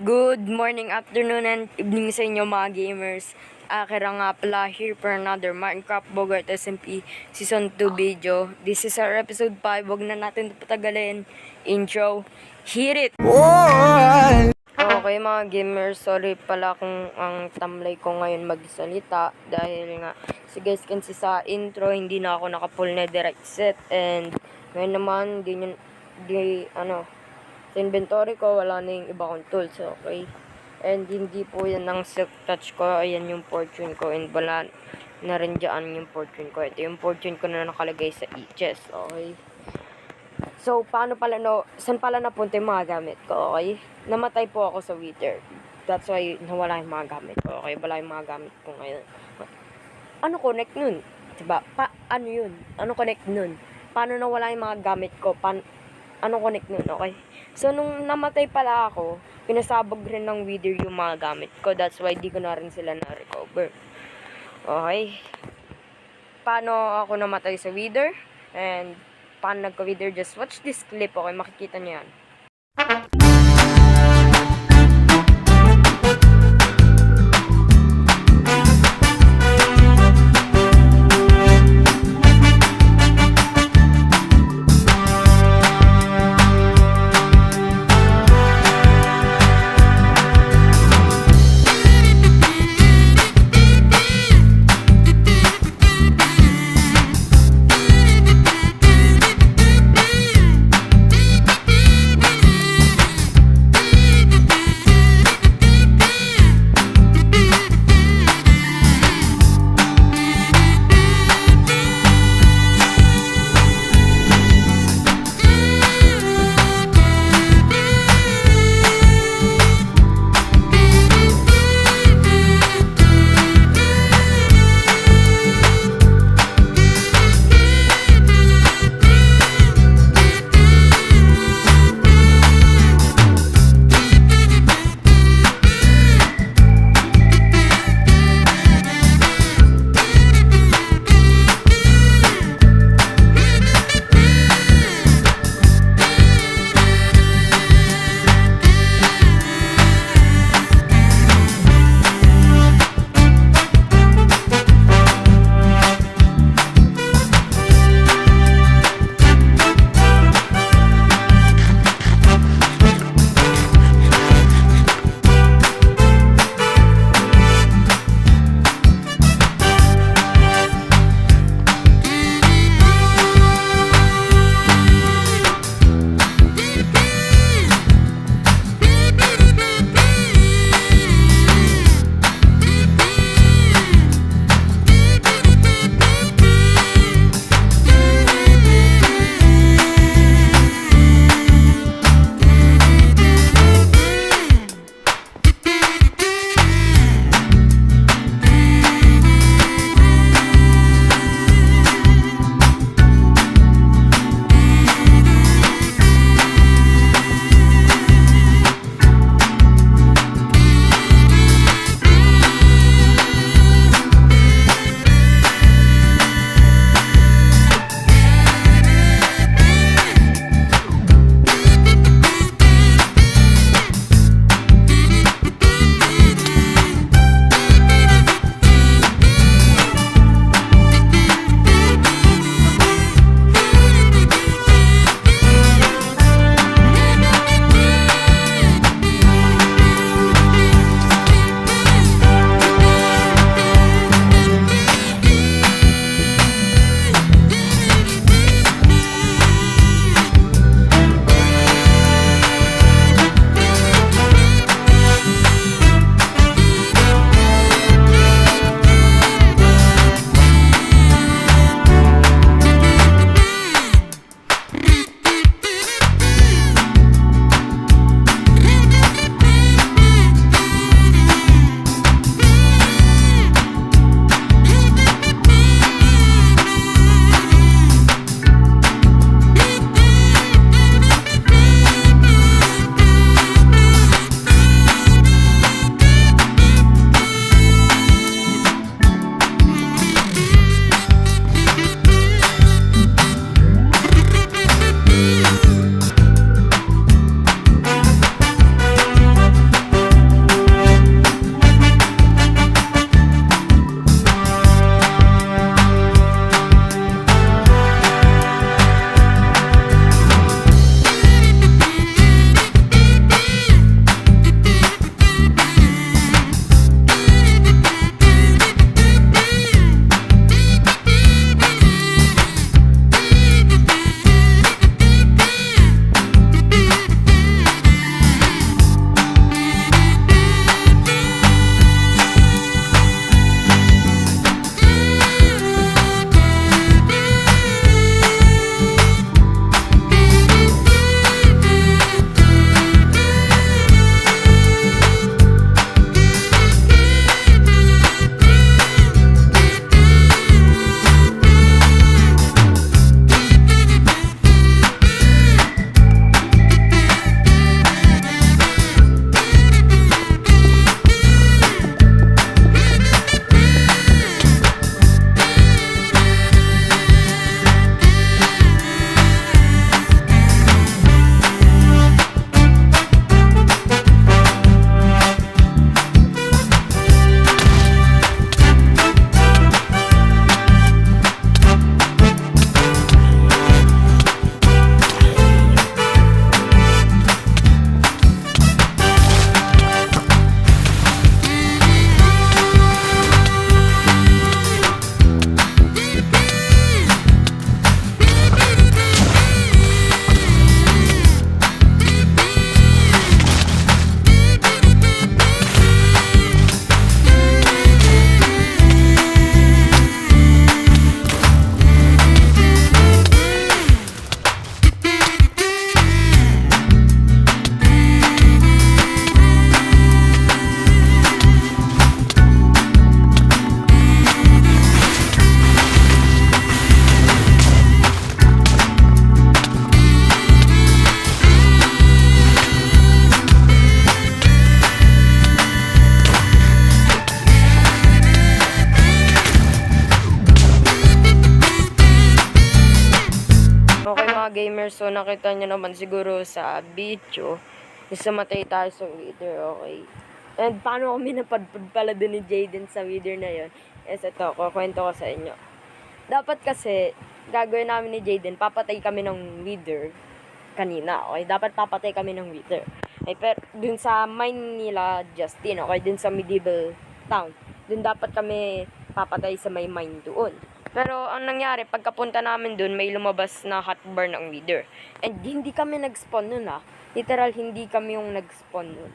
Good morning, afternoon, and evening sa inyo mga gamers. Akira nga pala here for another Minecraft Bogart SMP Season 2 video. This is our episode 5. Huwag na natin patagalin. Intro. Hit it! Okay mga gamers, sorry pala kung ang tamlay ko ngayon magsalita. Dahil nga, si guys kasi sa intro, hindi na ako naka-full netherite set. And ngayon naman, sa inventory ko, wala na yung iba kong tools, okay? And hindi po yan ang silk touch ko, ayan yung fortune ko, and wala na rin dyan yung fortune ko. Ito yung fortune ko na nakalagay sa chest, okay? So, saan pala napunta yung mga gamit ko, okay? Namatay po ako sa wither. That's why nawala yung mga gamit ko, okay? Wala yung mga gamit ko ngayon. Ano connect nun? Diba? Ano yun? Ano connect nun? Paano nawala yung mga gamit ko? Ano connect nun, okay? So, nung namatay pala ako, pinasabog rin ng wither yung mga gamit ko. That's why di ko na rin sila na-recover. Okay? Paano ako namatay sa wither? And paano nagka-wither? Just watch this clip, okay? Makikita niyo yan. gamers, so nakita nyo naman siguro sa video, sumatay tayo sa video, okay? And paano kami napadpad pala dun ni Jaden sa video na yon? Is ito, kukwento ko sa inyo. Dapat kasi, gagawin namin ni Jaden, papatay kami ng wither kanina, okay? Dapat papatay kami ng wither. Okay, pero dun sa mine nila, Justin, okay? Dun sa medieval town. Dun dapat kami papatay sa may mine doon. Pero ang nangyari, pagkapunta namin dun, may lumabas na hotbar ng wither. And hindi kami nag-spawn nun, ah. Literal, hindi kami yung nag-spawn nun.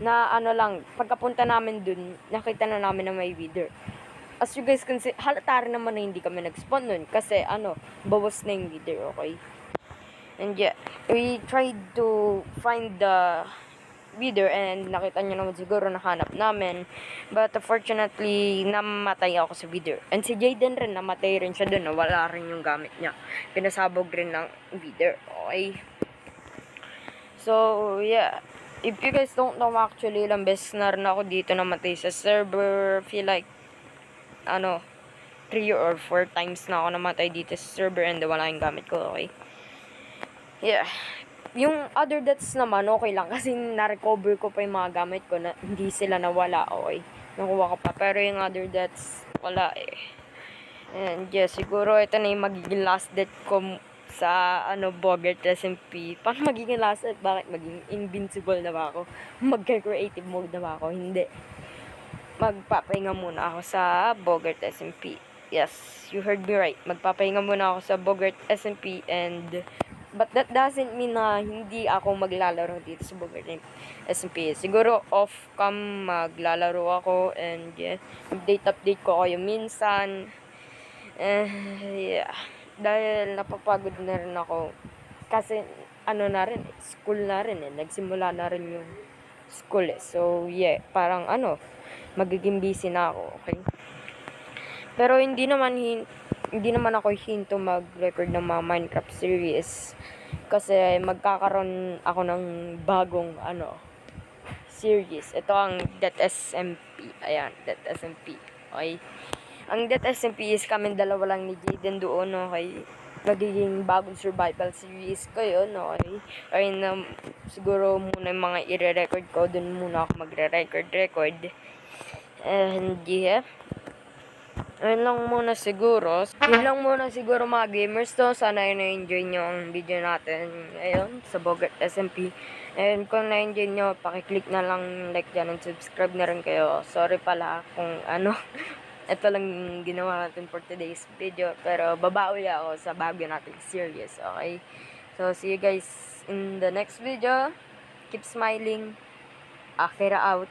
Na ano lang, pagkapunta namin dun, nakita na namin na may wither. As you guys can see, halata rin naman na hindi kami nag-spawn nun. Kasi bawas na yung wither, okay? And yeah, we tried to find the wither and nakita nyo naman siguro nahanap namin. But unfortunately, namatay ako sa wither. And si Jaden rin, namatay rin siya dun. Wala rin yung gamit niya. Pinasabog rin ng wither. Okay? So, yeah. If you guys don't know, actually, ilang beses na rin ako dito namatay sa server. Feel like, 3 or 4 times na ako namatay dito sa server and wala yung gamit ko. Okay? Yeah. Yung other deaths naman, okay lang. Kasi na-recover ko pa yung mga gamit ko na hindi sila nawala, okay. Nakuha ko pa. Pero yung other deaths, wala eh. And yeah, siguro ito na yung magiging last death ko sa Bogart SMP. Paano magiging last death? Bakit? Maging invincible na ba ako? Magka-creative mode na ba ako? Hindi. Magpapahinga muna ako sa Bogart SMP. Yes, you heard me right. Magpapahinga muna ako sa Bogart SMP and but that doesn't mean na hindi ako maglalaro dito sa Bogart SMP. Siguro off-cam maglalaro ako and yeah, update ko kayo minsan. Yeah. Dahil napapagod na rin ako. Kasi na rin, school na rin eh. Nagsimula na rin yung school eh. So yeah, parang magiging busy na ako, okay? Pero hindi naman ako hinto mag-record ng mga Minecraft series kasi magkakaroon ako ng bagong series. Ito ang .SMP. Ayan, .SMP. Okay. Ang .SMP is kami dalawa lang ni Jaden doon, okay. Magiging bagong survival series ko yun, okay. Ayun siguro muna yung mga i-record ko. Doon muna ako magre-record. And yeah. Yun lang muna siguro mga gamers to. Sana na-enjoy nyo ang video natin ngayon sa Bogart SMP. And kung na-enjoy nyo, pakiclick na lang like dyan and subscribe na rin kayo. Sorry pala kung ito lang ginawa natin for today's video. Pero babawi ako sa bago nating series, okay? So see you guys in the next video. Keep smiling. Akira out.